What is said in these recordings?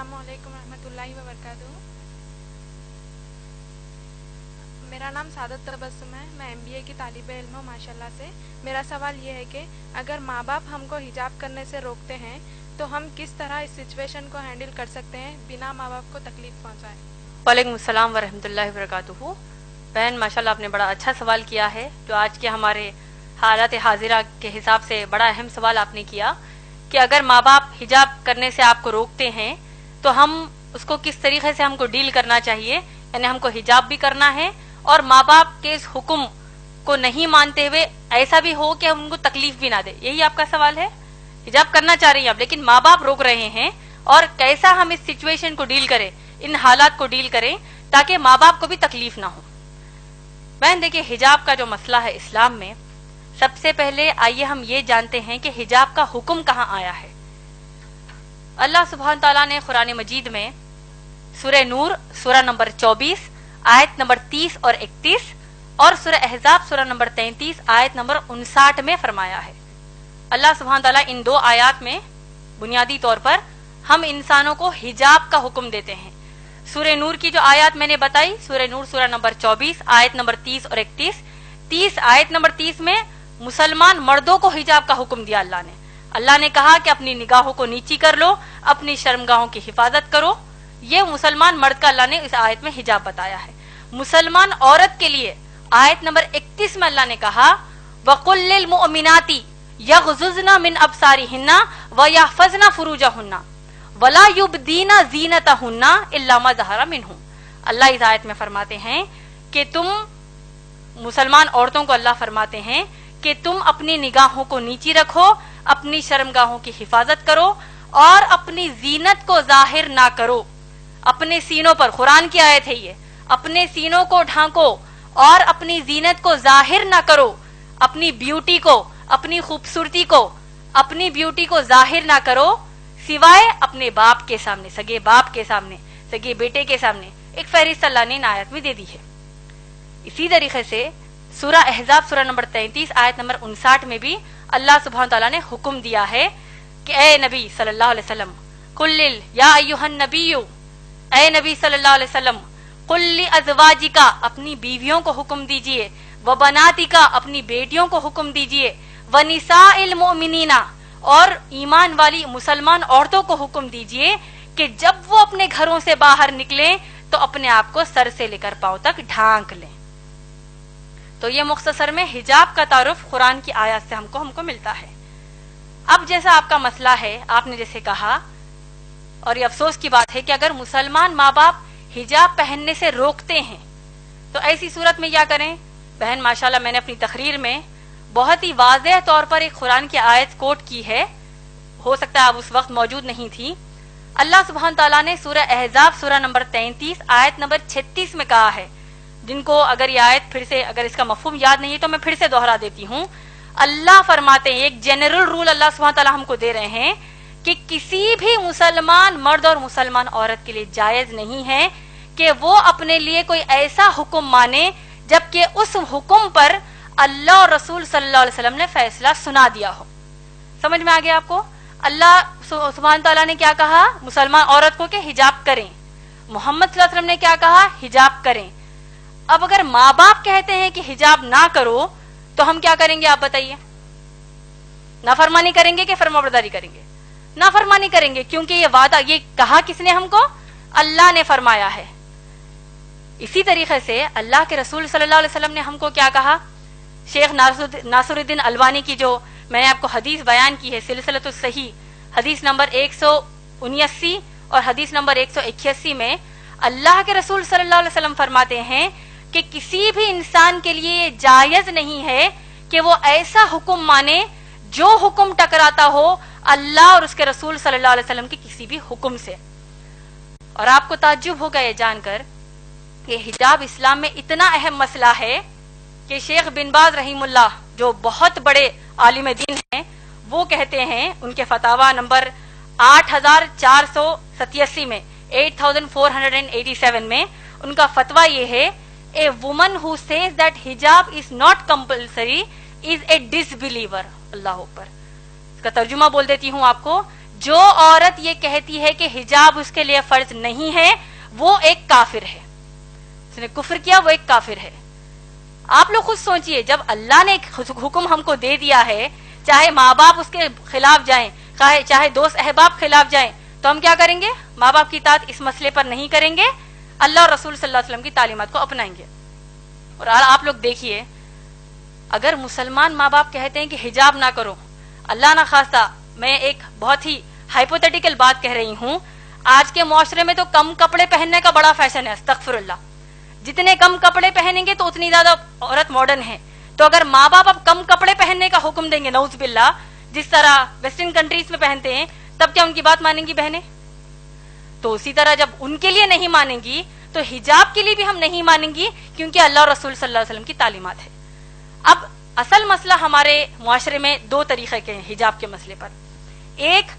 السلام علیکم ورحمۃ اللہ وبرکاتہ۔ میرا نام سعادت تبسم ہے، میں MBA کی طالب علم ہوں ماشاء اللہ سے۔ میرا سوال یہ ہے کہ اگر ماں باپ ہم کو حجاب کرنے سے روکتے ہیں تو ہم کس طرح اس سچویشن کو ہینڈل کر سکتے ہیں بنا ماں باپ کو تکلیف پہنچائے؟ وعلیکم السلام ورحمۃ اللہ وبرکاتہ۔ بہن ماشاء اللہ آپ نے بڑا اچھا سوال کیا ہے، جو آج کے ہمارے حالات حاضرہ کے حساب سے بڑا اہم سوال آپ نے کیا کہ اگر ماں باپ حجاب کرنے سے آپ کو روکتے ہیں تو ہم اس کو کس طریقے سے ہم کو ڈیل کرنا چاہیے، یعنی ہم کو حجاب بھی کرنا ہے اور ماں باپ کے اس حکم کو نہیں مانتے ہوئے ایسا بھی ہو کہ ہم ان کو تکلیف بھی نہ دے۔ یہی آپ کا سوال ہے؟ حجاب کرنا چاہ رہی ہیں آپ لیکن ماں باپ روک رہے ہیں، اور کیسا ہم اس سچویشن کو ڈیل کریں، ان حالات کو ڈیل کریں تاکہ ماں باپ کو بھی تکلیف نہ ہو۔ بہن دیکھیں، حجاب کا جو مسئلہ ہے اسلام میں، سب سے پہلے آئیے ہم یہ جانتے ہیں کہ حجاب کا حکم کہاں آیا ہے۔ اللہ سبحانہ تعالیٰ نے قرآن مجید میں سورہ نور سورہ نمبر 24 آیت نمبر 30 اور 31 اور سورہ احزاب سورہ نمبر 33 آیت نمبر 59 میں فرمایا ہے۔ اللہ سبحانہ تعالیٰ ان دو آیات میں بنیادی طور پر ہم انسانوں کو حجاب کا حکم دیتے ہیں۔ سورہ نور کی جو آیات میں نے بتائی، سورہ نور سورہ نمبر 24 آیت نمبر 30 اور 31، آیت نمبر 30 میں مسلمان مردوں کو حجاب کا حکم دیا اللہ نے کہا کہ اپنی نگاہوں کو نیچی کر لو، اپنی شرمگاہوں کی حفاظت کرو۔ یہ مسلمان مرد کا اللہ نے اس آیت میں حجاب بتایا ہے۔ مسلمان عورت کے لیے آیت نمبر 31 میں اللہ نے کہا وَقُلْ لِلْمُؤْمِنَاتِ يَغْضُضْنَ مِنْ أَبْصَارِهِنَّ وَيَحْفَظْنَ فُرُوجَهُنَّ وَلَا يُبْدِينَ زِينَتَهُنَّ إِلَّا مَا ظَهَرَ مِنْهُ۔ اللہ اس آیت میں فرماتے ہیں کہ تم مسلمان عورتوں کو اللہ فرماتے ہیں کہ تم اپنی نگاہوں کو نیچی رکھو، اپنی شرمگاہوں کی حفاظت کرو اور اپنی زینت کو ظاہر نہ کرو۔ اپنے سینوں پر، قرآن کی آیت ہے یہ، اپنے سینوں کو ڈھانکو اور اپنی زینت کو ظاہر نہ کرو، اپنی بیوٹی کو، اپنی خوبصورتی کو، اپنی بیوٹی کو ظاہر نہ کرو سوائے اپنے باپ کے سامنے، سگے باپ کے سامنے، سگے بیٹے کے سامنے۔ ایک فہرست اللہ نے ان آیت میں دے دی ہے۔ اسی طریقے سے سورہ احزاب سورہ نمبر 33 آیت نمبر 59 میں بھی اللہ سبحانہ تعالیٰ نے حکم دیا ہے کہ اے نبی صلی اللہ علیہ وسلم قل یا ایھا النبی، اے نبی صلی اللہ علیہ وسلم قل لازواجک، اپنی بیویوں کو حکم دیجئے، وبناتک، اپنی بیٹیوں کو حکم دیجئے، ونساء المؤمنین، اور ایمان والی مسلمان عورتوں کو حکم دیجئے کہ جب وہ اپنے گھروں سے باہر نکلیں تو اپنے آپ کو سر سے لے کر پاؤں تک ڈھانک لیں۔ تو یہ مختصر میں حجاب کا تعارف قرآن کی آیات سے ہم کو ملتا ہے۔ اب جیسا آپ کا مسئلہ ہے، آپ نے جیسے کہا، اور یہ افسوس کی بات ہے کہ اگر مسلمان ماں باپ حجاب پہننے سے روکتے ہیں تو ایسی صورت میں کیا کریں؟ بہن ماشاءاللہ میں نے اپنی تقریر میں بہت ہی واضح طور پر ایک قرآن کی آیت کوٹ کی ہے، ہو سکتا ہے آپ اس وقت موجود نہیں تھی۔ اللہ سبحانہ تعالیٰ نے سورہ احزاب سورہ نمبر 33 آیت نمبر 36 میں کہا ہے، جن کو اگر یہ آیت پھر سے، اگر اس کا مفہوم یاد نہیں ہے تو میں پھر سے دوہرا دیتی ہوں۔ اللہ فرماتے ہیں، ایک جنرل رول اللہ سبحانہ تعالیٰ ہم کو دے رہے ہیں کہ کسی بھی مسلمان مرد اور مسلمان عورت کے لیے جائز نہیں ہے کہ وہ اپنے لیے کوئی ایسا حکم مانے جبکہ اس حکم پر اللہ اور رسول صلی اللہ علیہ وسلم نے فیصلہ سنا دیا ہو۔ سمجھ میں آ گیا آپ کو؟ اللہ سبحانہ تعالیٰ نے کیا کہا مسلمان عورت کو کہ حجاب کریں، محمد صلی اللہ علیہ وسلم نے کیا کہا حجاب کریں۔ اب اگر ماں باپ کہتے ہیں کہ حجاب نہ کرو تو ہم کیا کریں گے آپ بتائیے؟ نافرمانی کریں گے کہ فرمانبرداری کریں گے؟ نافرمانی کریں گے، کیونکہ یہ وعدہ، یہ کہا کس نے ہم کو؟ اللہ نے فرمایا ہے۔ اسی طریقے سے اللہ کے رسول صلی اللہ علیہ وسلم نے ہم کو کیا کہا؟ شیخ ناصر الدین البانی کی جو میں نے آپ کو حدیث بیان کی ہے، سلسلۃ الصحیح حدیث نمبر 179 اور حدیث نمبر 181 میں اللہ کے رسول صلی اللہ علیہ وسلم فرماتے ہیں کہ کسی بھی انسان کے لیے یہ جائز نہیں ہے کہ وہ ایسا حکم مانے جو حکم ٹکراتا ہو اللہ اور اس کے رسول صلی اللہ علیہ وسلم کے کسی بھی حکم سے۔ اور آپ کو تعجب ہوگا یہ جان کر کہ حجاب اسلام میں اتنا اہم مسئلہ ہے کہ شیخ بن باز رحیم اللہ جو بہت بڑے عالم دین ہیں، وہ کہتے ہیں ان کے فتاوی نمبر 8487 میں 8487 میں ان کا فتویٰ یہ ہے، A woman who says that hijab is not compulsory is a disbeliever۔ اللہ اوپر، اس کا ترجمہ بول دیتی ہوں آپ کو، جو عورت یہ کہتی ہے کہ حجاب اس کے لیے فرض نہیں ہے وہ ایک کافر ہے، اس نے کفر کیا، وہ ایک کافر ہے۔ آپ لوگ خود سوچئے، جب اللہ نے حکم ہم کو دے دیا ہے، چاہے ماں باپ اس کے خلاف جائیں، چاہے دوست احباب خلاف جائیں، تو ہم کیا کریں گے؟ ماں باپ کی اطاعت اس مسئلے پر نہیں کریں گے، اللہ اور رسول صلی اللہ علیہ وسلم کی تعلیمات کو اپنائیں گے۔ اور آپ لوگ دیکھیے، اگر مسلمان ماں باپ کہتے ہیں کہ حجاب نہ کرو، اللہ نہ خواستہ، میں ایک بہت ہی ہائپوتھیٹیکل بات کہہ رہی ہوں، آج کے معاشرے میں تو کم کپڑے پہننے کا بڑا فیشن ہے، استغفر اللہ، جتنے کم کپڑے پہنیں گے تو اتنی زیادہ عورت ماڈرن ہے۔ تو اگر ماں باپ اب کم کپڑے پہننے کا حکم دیں گے، نعوذ باللہ، جس طرح ویسٹرن کنٹریز میں پہنتے ہیں، تب کیا ان کی بات مانیں گی بہنیں؟ تو اسی طرح جب ان کے لیے نہیں مانیں گی تو حجاب کے لیے بھی ہم نہیں مانیں گی، کیونکہ اللہ اور رسول صلی اللہ علیہ وسلم کی تعلیمات ہے۔ اب اصل مسئلہ ہمارے معاشرے میں دو طریقے کے ہیں حجاب کے مسئلے پر۔ ایک،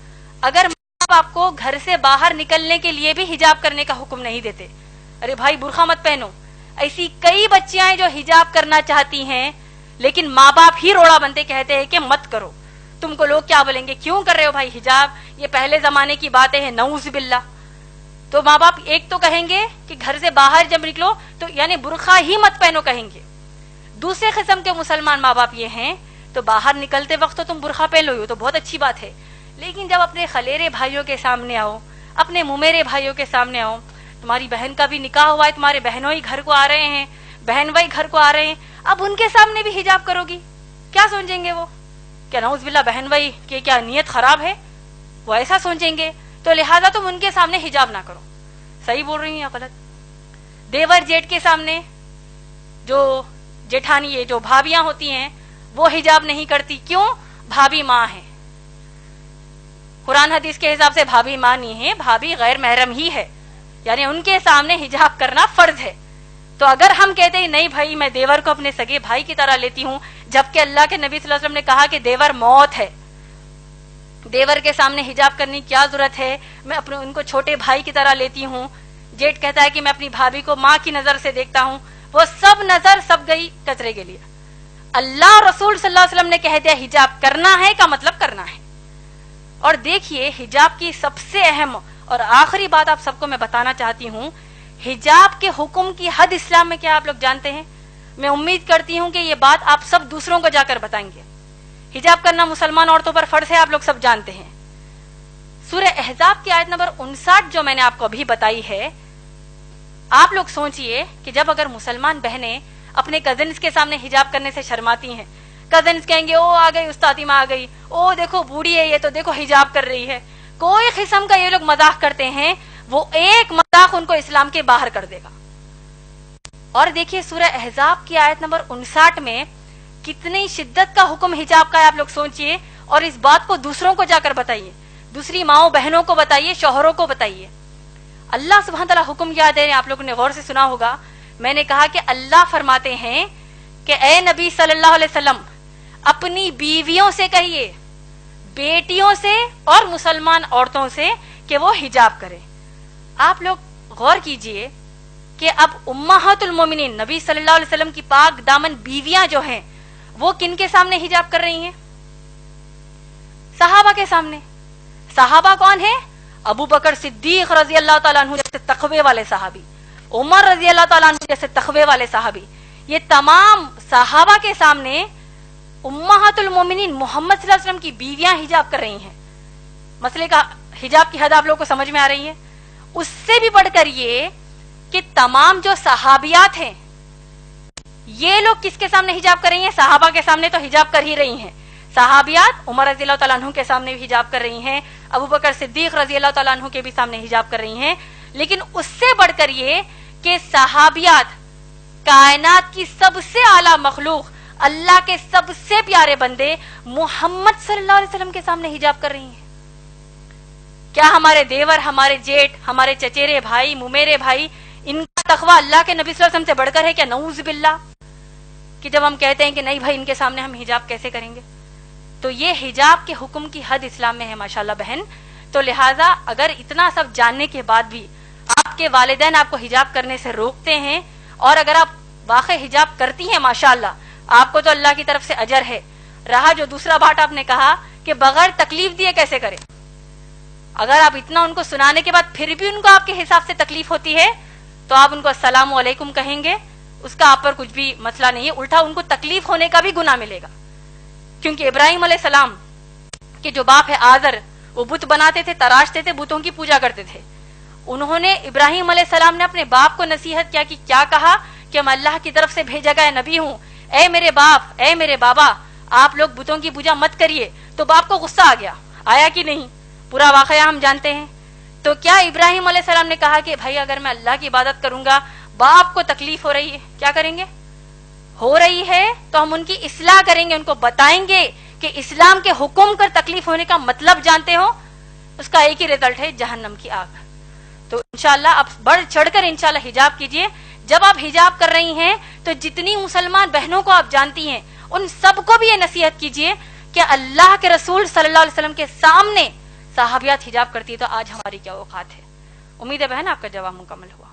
اگر ماں باپ کو گھر سے باہر نکلنے کے لیے بھی حجاب کرنے کا حکم نہیں دیتے، ارے بھائی برقع مت پہنو، ایسی کئی بچیاں ہیں جو حجاب کرنا چاہتی ہیں لیکن ماں باپ ہی روڑا بنتے کہتے ہیں کہ مت کرو، تم کو لوگ کیا بولیں گے، کیوں کر رہے ہو بھائی حجاب، یہ پہلے زمانے کی باتیں ہیں، نعوذ باللہ۔ تو ماں باپ ایک تو کہیں گے کہ گھر سے باہر جب نکلو تو یعنی برقع ہی مت پہنو کہیں گے۔ دوسرے قسم کے مسلمان ماں باپ یہ ہیں، تو باہر نکلتے وقت تو تم برقع پہن لو، تو بہت اچھی بات ہے، لیکن جب اپنے خلیرے بھائیوں کے سامنے آؤ، اپنے ممیرے بھائیوں کے سامنے آؤ، تمہاری بہن کا بھی نکاح ہوا ہے، تمہارے بہنوں ہی گھر کو آ رہے ہیں، بہن بھائی گھر کو آ رہے ہیں، اب ان کے سامنے بھی حجاب کرو گی، کیا سوچیں گے وہ؟ کیا نعوذ باللہ بہن بھائی کہ کیا نیت خراب ہے؟ وہ ایسا سوچیں گے، تو لہٰذا تم ان کے سامنے حجاب نہ کرو۔ صحیح بول رہی ہیں یا غلط؟ دیور جیٹ کے سامنے جو جیٹھانی ہے، جو بھابیاں ہوتی ہیں، وہ حجاب نہیں کرتی، کیوں؟ بھابی ماں ہے، قرآن حدیث کے حساب سے بھابی ماں نہیں ہے، بھابی غیر محرم ہی ہے، یعنی ان کے سامنے حجاب کرنا فرض ہے۔ تو اگر ہم کہتے ہیں نہیں بھائی میں دیور کو اپنے سگے بھائی کی طرح لیتی ہوں، جبکہ اللہ کے نبی صلی اللہ علیہ وسلم نے کہا کہ دیور موت ہے، دیور کے سامنے حجاب کرنے کی کیا ضرورت ہے، میں اپنے ان کو چھوٹے بھائی کی طرح لیتی ہوں، جیٹ کہتا ہے کہ میں اپنی بھابھی کو ماں کی نظر سے دیکھتا ہوں، وہ سب نظر سب گئی کچرے کے لیے۔ اللہ اور رسول صلی اللہ علیہ وسلم نے کہہ دیا حجاب کرنا ہے کا مطلب کرنا ہے۔ اور دیکھیے حجاب کی سب سے اہم اور آخری بات آپ سب کو میں بتانا چاہتی ہوں، حجاب کے حکم کی حد اسلام میں کیا آپ لوگ جانتے ہیں؟ میں امید کرتی ہوں کہ یہ بات آپ سب دوسروں کو جا کر بتائیں گے۔ حجاب کرنا مسلمان عورتوں پر فرض ہے، آپ لوگ سب جانتے ہیں۔ سورہ احزاب کی آیت نمبر 59 جو میں نے آپ کو ابھی بتائی ہے، آپ لوگ سوچئے کہ جب اگر مسلمان بہنیں اپنے کزنز کے سامنے حجاب کرنے سے شرماتی ہیں، کزنز کہیں گے او آ گئی استادیمہ آ گئی، او دیکھو بوڑھی ہے یہ تو دیکھو حجاب کر رہی ہے، کوئی قسم کا یہ لوگ مذاق کرتے ہیں، وہ ایک مذاق ان کو اسلام کے باہر کر دے گا۔ اور دیکھیے سورہ احزاب کی آیت نمبر 59 میں کتنی شدت کا حکم حجاب کا ہے، آپ لوگ سوچئے، اور اس بات کو دوسروں کو جا کر بتائیے، دوسری ماؤں بہنوں کو بتائیے، شوہروں کو بتائیے۔ اللہ سبحانہ تعالیٰ حکم کیا دے رہے ہیں، آپ لوگوں نے غور سے سنا ہوگا، میں نے کہا کہ اللہ فرماتے ہیں کہ اے نبی صلی اللہ علیہ وسلم اپنی بیویوں سے کہیے، بیٹیوں سے اور مسلمان عورتوں سے کہ وہ حجاب کریں۔ آپ لوگ غور کیجئے کہ اب امہات المومنین نبی صلی اللہ علیہ وسلم کی پاک دامن بیویاں جو ہیں وہ کن کے سامنے حجاب کر رہی ہیں؟ صحابہ کے سامنے۔ صحابہ کون ہیں؟ ابو بکر صدیق رضی اللہ تعالیٰ عنہ جیسے تقوی والے صحابی، عمر رضی اللہ تعالیٰ عنہ جیسے تقوی والے صحابی، یہ تمام صحابہ کے سامنے امہات المومنین محمد صلی اللہ علیہ وسلم کی بیویاں حجاب کر رہی ہیں۔ مسئلے کا حجاب کی حد آپ لوگوں کو سمجھ میں آ رہی ہے؟ اس سے بھی بڑھ کر یہ کہ تمام جو صحابیات ہیں یہ لوگ کس کے سامنے حجاب کر رہی ہیں؟ صحابہ کے سامنے تو حجاب کر ہی رہی ہیں، صحابیات عمر رضی اللہ تعالیٰ عنہ کے سامنے بھی حجاب کر رہی ہیں، ابو بکر صدیق رضی اللہ تعالیٰ عنہ کے بھی سامنے حجاب کر رہی ہیں، لیکن اس سے بڑھ کر یہ کہ صحابیات کائنات کی سب سے اعلیٰ مخلوق، اللہ کے سب سے پیارے بندے محمد صلی اللہ علیہ وسلم کے سامنے حجاب کر رہی ہیں۔ کیا ہمارے دیور، ہمارے جیٹ، ہمارے چچیرے بھائی، ممیرے بھائی، ان کا تقویٰ اللہ کے نبی صلی اللہ علیہ وسلم سے بڑھ کر ہے کیا؟ نعوذ باللہ، کہ جب ہم کہتے ہیں کہ نہیں بھائی ان کے سامنے ہم حجاب کیسے کریں گے؟ تو یہ حجاب کے حکم کی حد اسلام میں ہے ماشاءاللہ بہن۔ تو لہٰذا اگر اتنا سب جاننے کے بعد بھی آپ کے والدین آپ کو حجاب کرنے سے روکتے ہیں، اور اگر آپ واقع حجاب کرتی ہیں ماشاءاللہ، آپ کو تو اللہ کی طرف سے اجر ہے۔ رہا جو دوسرا بات آپ نے کہا کہ بغیر تکلیف دیے کیسے کریں، اگر آپ اتنا ان کو سنانے کے بعد پھر بھی ان کو آپ کے حساب سے تکلیف ہوتی ہے تو آپ ان کو السلام علیکم کہیں گے، اس کا آپ پر کچھ بھی مسئلہ نہیں ہے، الٹا ان کو تکلیف ہونے کا بھی گناہ ملے گا. کیونکہ ابراہیم علیہ السلام کے جو باپ ہے آزر، وہ بت بناتے تھے، تراشتے تھے، بتوں کی پوجا کرتے تھے. انہوں نے ابراہیم علیہ السلام نے اپنے باپ کو نصیحت کیا کہ کیا کہا کہ میں اللہ کی طرف سے بھیجا گیا نبی ہوں، اے میرے باپ، اے میرے بابا، آپ لوگ بتوں کی پوجا مت کریے. تو باپ کو غصہ آ گیا، آیا کہ نہیں؟ پورا واقعہ ہم جانتے ہیں. تو کیا ابراہیم علیہ السلام نے کہا کہ بھائی اگر میں اللہ کی عبادت کروں گا، باپ کو تکلیف ہو رہی ہے، کیا کریں گے؟ ہو رہی ہے تو ہم ان کی اصلاح کریں گے، ان کو بتائیں گے کہ اسلام کے حکم کر تکلیف ہونے کا مطلب جانتے ہو، اس کا ایک ہی رزلٹ ہے جہنم کی آگ. تو انشاءاللہ آپ بڑھ چڑھ کر انشاءاللہ حجاب کیجئے. جب آپ حجاب کر رہی ہیں تو جتنی مسلمان بہنوں کو آپ جانتی ہیں ان سب کو بھی یہ نصیحت کیجئے کہ اللہ کے رسول صلی اللہ علیہ وسلم کے سامنے صحابیات حجاب کرتی ہے تو آج ہماری کیا اوقات ہے. امید ہے بہن آپ کا جواب مکمل ہوا.